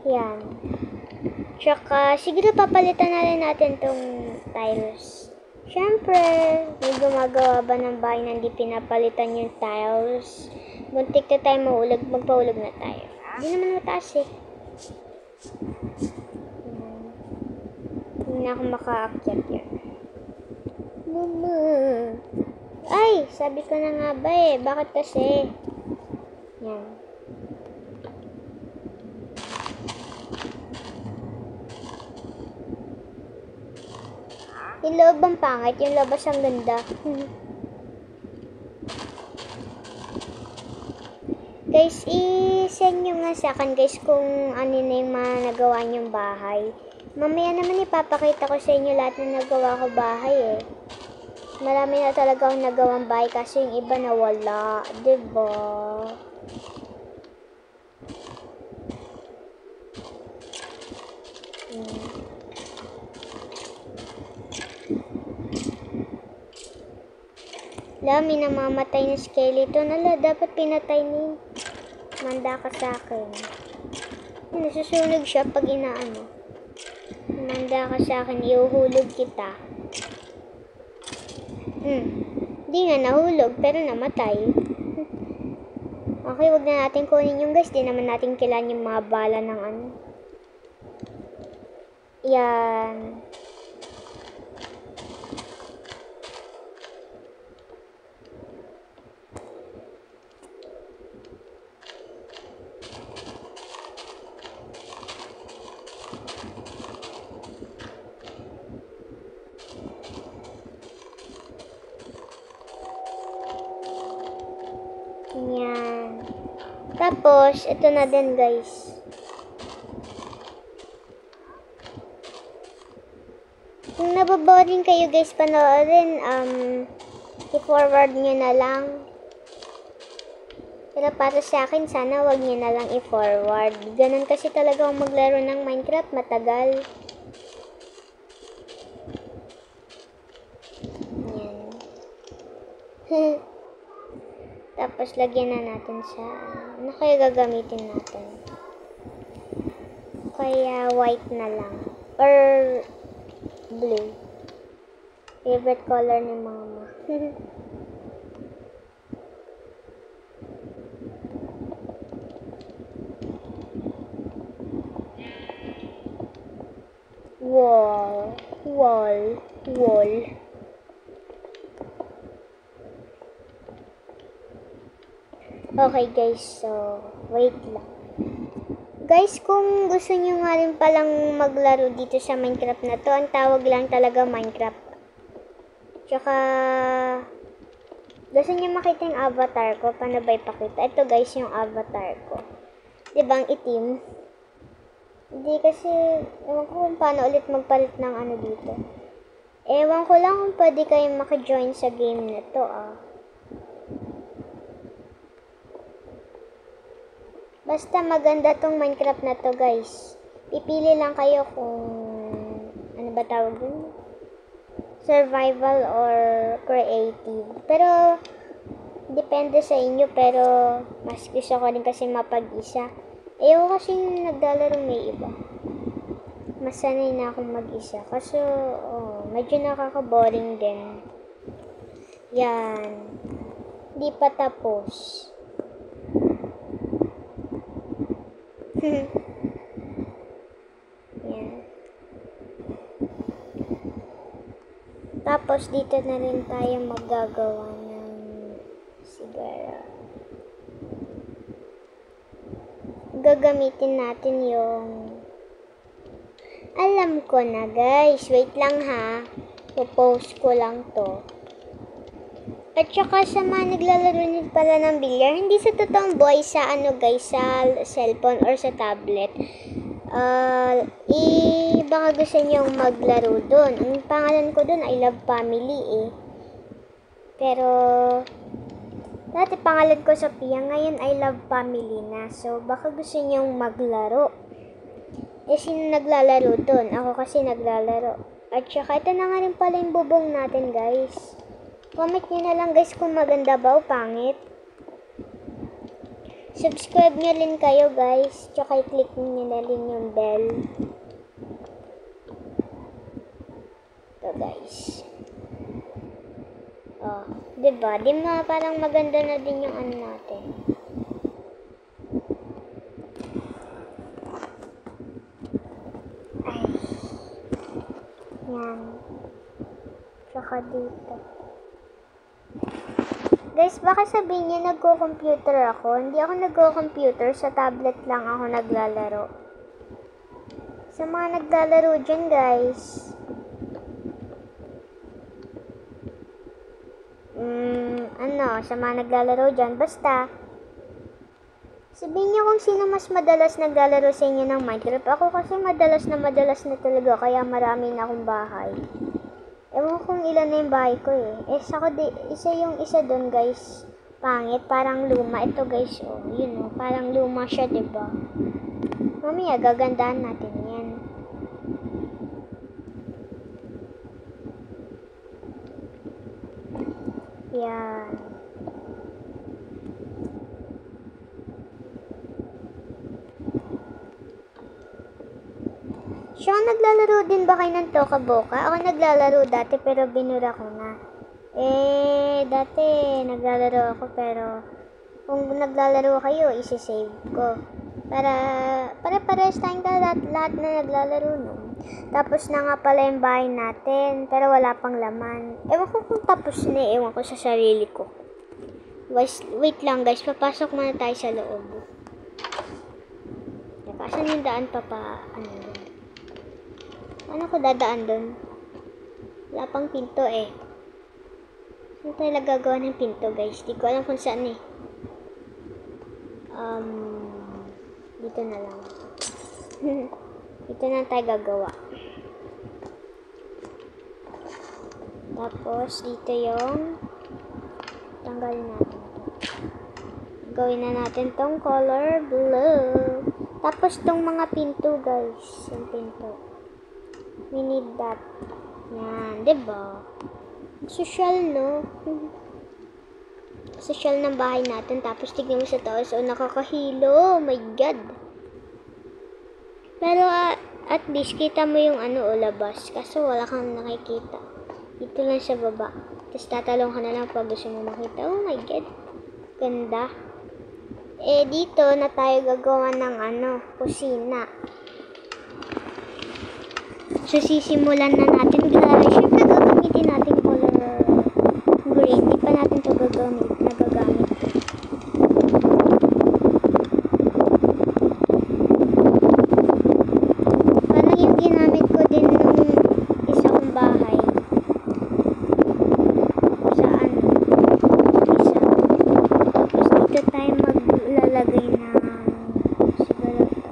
Yan. Tsaka, siguro papalitan na rin natin tong tiles. Siyempre, may gumagawa ba ng bahay na hindi pinapalitan yung tiles? Muntik na tayo mahulog, magpahulog na tayo. Hindi naman mataas eh. Hindi na ako makaakyat yan. Mama. Ay, sabi ko na nga ba eh. Bakit kasi? Yan. Yung loob ang pangit, yung labas ang ganda. Guys, i-send nyo nga sa akin guys kung ano na yung mga nagawa nyong bahay. Mamaya naman ipapakita ko sa inyo lahat na nagawa ko bahay eh. Marami na talaga akong nagawang bahay kasi yung iba nawala. Diba? May namamatay na skeleton. Dapat pinatay ni. Manda ka sa akin. Nasusunog siya pag inaano. Manda ka sa akin. Iuhulog kita. Di nga nahulog, pero namatay. Okay, wag na natin kunin yung guys. Di naman natin kailangan yung mga bala ng ano. Yan. Yan. Tapos, ito na din guys. Kung nababoring kayo guys panoorin, i-forward nyo na lang. Pero para sa akin, sana wag nyo na lang i-forward. Ganun kasi talaga ang maglaro ng Minecraft, matagal. Yan. Tapos, lagyan na natin sa, ano kaya gagamitin natin? Kaya, white na lang. Or, blue. Favorite color ni mama. Wall. Okay guys, so wait lang. Guys, kung gusto nyo nga rin palang maglaro dito sa Minecraft na to, ang tawag lang talaga Minecraft. Tsaka, gusto nyo makita yung avatar ko, paano ba ipakita? Ito guys, yung avatar ko. Diba ang itim? Hindi kasi, ewan ko kung paano ulit magpalit ng ano dito. Ewan ko lang kung pwede kayong maka-join sa game na to Basta maganda tong Minecraft na to guys. Pipili lang kayo kung ano ba tawag dun? Survival or creative. Pero depende sa inyo, pero mas gusto ko rin kasi mapag-isa. Ayaw kasi naglalaro may iba. Mas sanay na akong mag-isa. Kaso medyo nakaka-boring din. Yan. Di pa tapos. Tapos dito na rin tayo magagawa ng sigara. Gagamitin natin yung... Alam ko na guys. Wait lang ha. Popost ko lang to. At saka sa mga naglalaro nyo pala ng bilyar, hindi sa totoong buhay sa ano guys, sa cellphone or sa tablet. Baka gusto nyong maglaro dun. Ang pangalan ko dun I Love Family eh. Pero, dati pangalan ko Sophia, ngayon I Love Family na. So, baka gusto nyong maglaro. Eh, sino naglalaro dun? Ako kasi naglalaro. At saka, ito na nga rin pala yung bubong natin guys. Comment nyo na lang guys kung maganda ba o pangit. Subscribe nyo rin kayo guys. Tsaka i-click nyo na rin yung bell. Ito guys. Oh, diba? Di ba parang maganda na din yung ano natin. Ay. Yan. Tsaka dito. Guys, baka sabihin niyo nagko-computer ako. Hindi ako nagko-computer. Sa tablet lang ako naglalaro. Sa mga naglalaro dyan, guys. Sa mga naglalaro dyan. Basta, sabihin niyo kung sino mas madalas naglalaro sa inyo ng Minecraft. Ako kasi madalas na talaga. Kaya marami na akong bahay. Ewan kung ilan na yung bahay ko eh. Isa doon guys. Pangit, parang luma. Ito guys, oh, yun oh. Parang luma siya, diba? Mamaya, gagandaan natin yan. Yan. Siya, naglalaro din ba kayo ng Toca Boca? Ako naglalaro dati pero binura ko na. Dati naglalaro ako pero kung naglalaro kayo, isi-save ko. Para parehas tayong lahat na naglalaro nun. Tapos na nga pala yung bahay natin pero wala pang laman. Ewan ko kung tapos na, ewan ko sa sarili ko. Wait lang guys, papasok muna tayo sa loob. Asan yung daan ano ko dadaan doon? Wala pang pinto eh. Saan tayo nagagawa ng pinto guys? Di ko alam kung saan eh. Dito na lang. Dito na tayo gagawa. Tapos dito yung tanggalin natin to. Gawin na natin tong color blue. Tapos tong mga pinto guys. Yung pinto. We need that. Yan, diba? Social, no? Social ng bahay natin. Tapos tignan mo sa taas. Oh, nakakahilo. Oh my God. Pero at least kita mo yung labas. Kaso wala kang nakikita. Dito lang sa baba. Tapos tatalong ka na lang pag gusto mo makita. Oh my God. Ganda. Dito na tayo gagawa ng kusina. So, sisimulan na natin. Siyempre, gagamitin natin color green. Di pa natin ito nagagamit. Parang yung ginamit ko din nung isa kong bahay. Saan? Isa. Tapos dito tayo maglalagay ng siguro ito.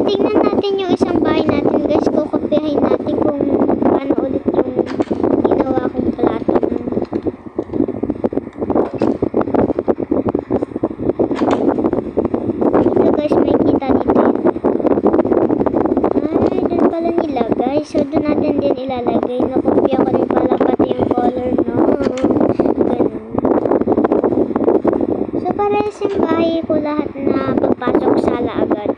Titignan natin yung isang bahay natin guys. Kukopiyahin natin kung paano ulit yung ginawa kong plato nun. Ito guys, may kita dito yun. Ay, doon pala nilagay. So, doon natin din ilalagay. Nakopya ko rin pala pati yung color, no? Ganun. So, parehas yung bahay ko lahat na pagpasok sala agad.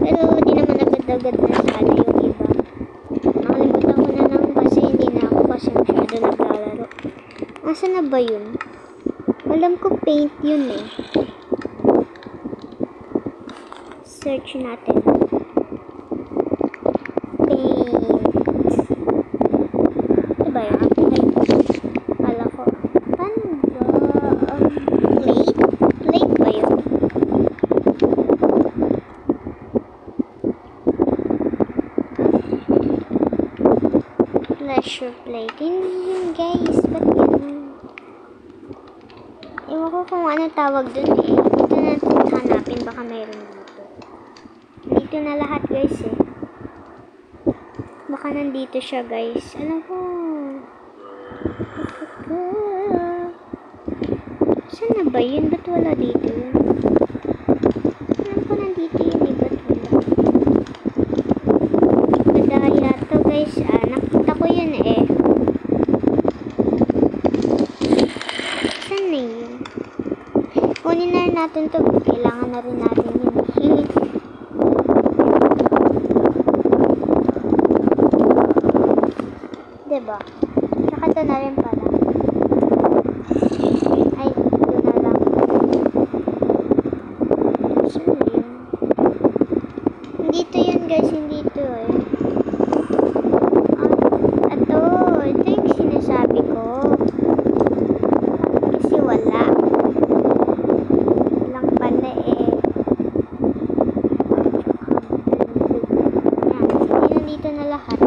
Pero, di naman agad-agad na sala yung iba. Nakalimutan ko na lang kasi hindi na ako kasi masyado naglalaro. Nasaan na ba yun? Alam ko paint yun eh. Search natin. Paint. Diba yun? Ay, kala ko. Paano ba? Plate? Plate ba yun? Pleasure plate. Hindi yun guys. Ba't yun? Ewan ko kung ano tawag dun eh. Dito natin hanapin. Baka mayroon dito. Dito na lahat guys eh. Baka nandito siya guys. Alam ko. Saan na ba yun? Ba't wala dito yun? Alam ko nandito yun eh. Ba't wala? Madaya to guys. Nakita ko yun eh. Saan na yun? Kunin na natin to. Kailangan na rin natin yun eh. Diba? Tsaka ito na rin pala. Ay, ito na lang. Saan na yun? Dito yun guys, hindi ito eh. Ito yung sinasabi ko. Kasi wala. Lang pala eh. Yan, dito na lahat.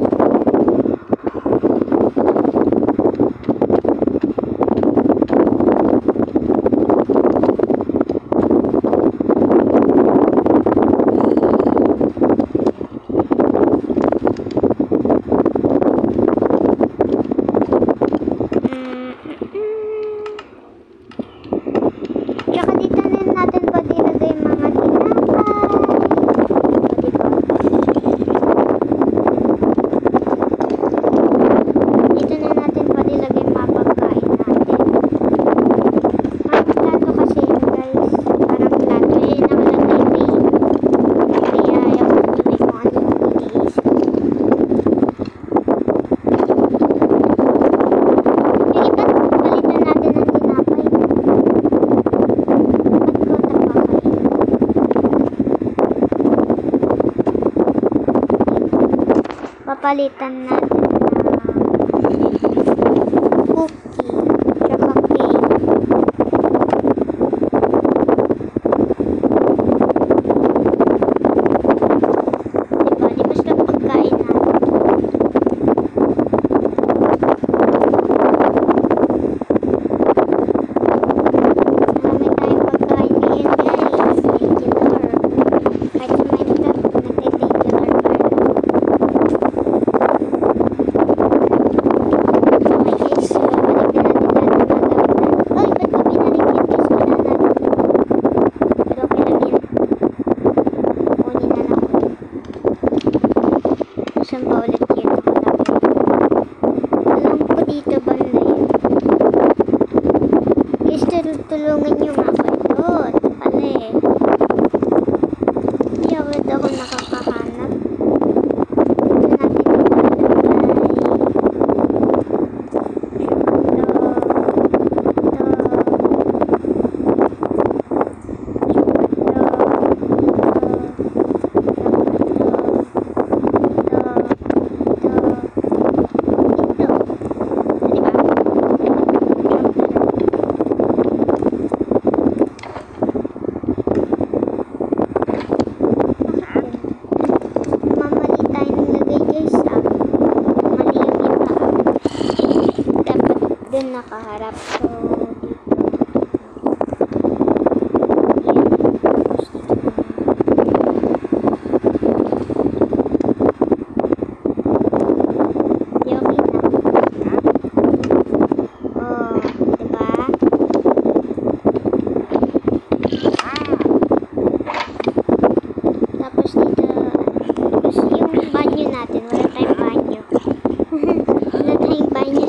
Papalitan natin na cookie tsaka cake. Diba? Di basta pagkain natin. Marami tayong pagkain ngayon guys. Regular. Kahit sa Minecraft, nagte-regular pa rin. Saan ba ulit yun? Alam ko dito banda yun. Guys, tulungan nyo nga ako ito. Ito pala eh. Hindi ako nakakahanap. Ito natin yung nakaharap. So,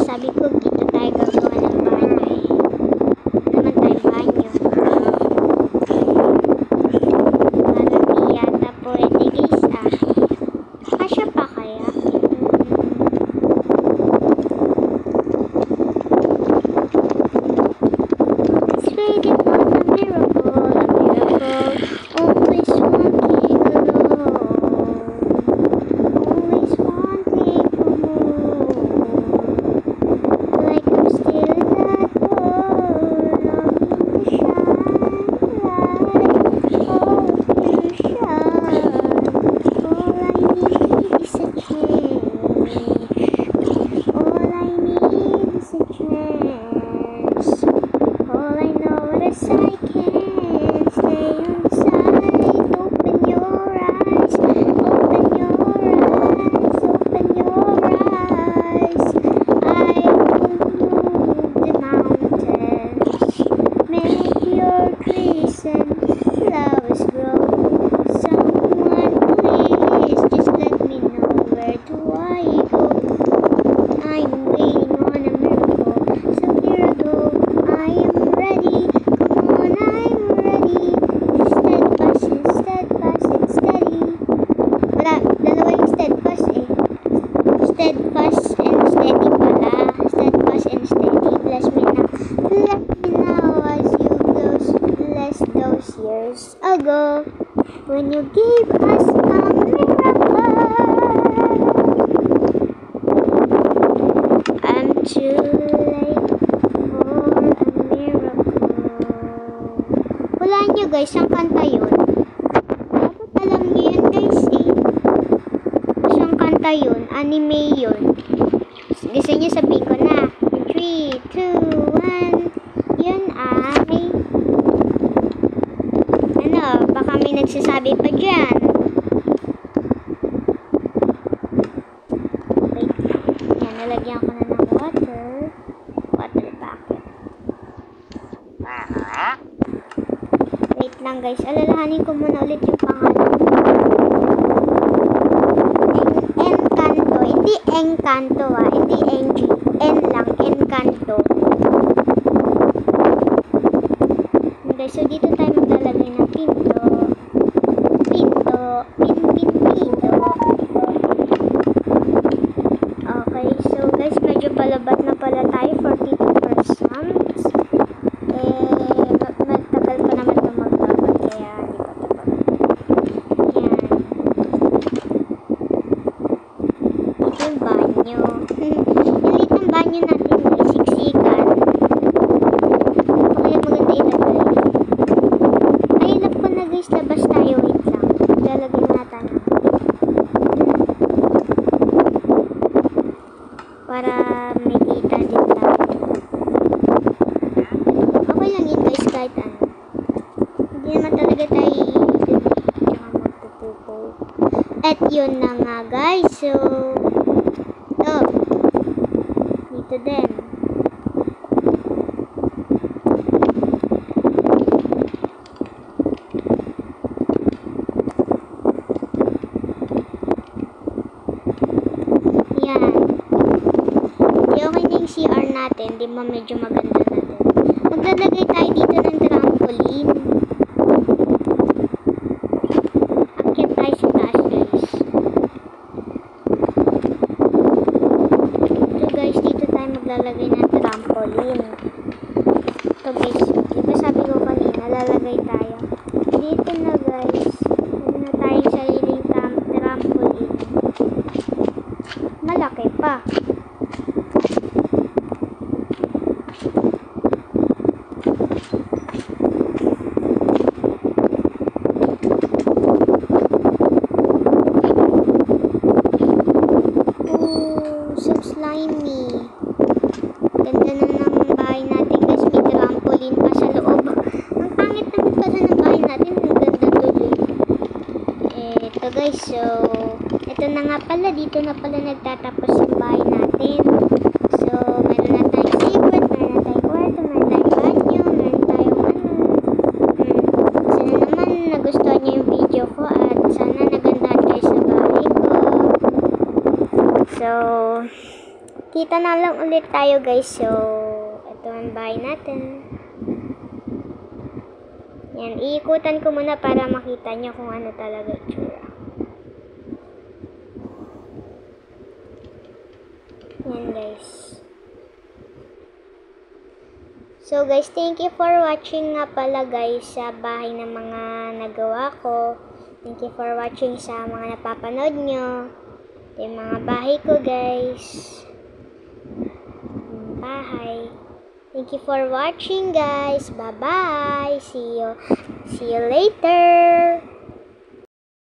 sabi ko, dito tayo gagawa ng banyo eh. you gave us a miracle. I'm too late for a miracle. Hulaan nyo guys, ang kanta yun. Dapat alam nyo yun guys eh. Siyang kanta yun, anime yun. Gusto nyo sabihin ko na. 3, 2, 1. Yun ay... Ano, baka may nagsasabi pa dyan. Wait. Yan, nalagyan ko na ng water. Water packet. Wait lang guys, alalahanin ko muna ulit yung pangalan. Encanto, hindi Encanto hindi NG. N lang, Encanto. Guys, so dito tayo maglalagay ng pinto. Pinto. Pinto. Okay, so guys, medyo palabat na pala tayo. 42%. Magtagal pa naman ito maglabat. Kaya, hindi pa ito pala. Yan. Ito yung banyo. Yung litang banyo natin, guys, siksikan. Okay, maganda ilagay. Ay, love ko na guys, labas tayo. Wait lang. Lalagay natin. Para may kita din tayo. Okay lang yun guys, kahit ano. Hindi naman talaga tayo iitin. Tsaka magpupupo. At yun na nga guys. So, ito. Dito din. CR natin, di ba medyo maganda natin. Maglalagay tayo dito ng trampoline. Akyat tayo sa taas guys. Ito guys, dito tayo maglalagay ng trampoline. Ito guys, di ba sabi ko kanina, lalagay tayo. Dito na guys, meron na tayong sariling trampoline. Malaki pa. Slimy. Ganda na ng bahay natin guys. May trampoline pa sa loob. Ang pangit naman pala ng bahay natin. Ang ganda tuloy. Eto guys. So, eto na nga pala. Dito na pala nagtatapos yung bahay natin. So, meron na tayong sipot. Meron na tayong kwarto. Meron tayong banyo. Meron tayong Sana naman nagustuhan nyo yung video ko. At sana nagandahan kayo sa bahay ko. So, kita na lang ulit tayo guys. So, ito ang bahay natin. Yan, iikutan ko muna para makita nyo kung ano talaga itsura. Yan guys. So guys, thank you for watching nga pala guys sa bahay ng mga nagawa ko. Thank you for watching sa mga napapanood nyo. Ito yung mga bahay ko guys. Bahay. Thank you for watching guys. Bye bye. See you later.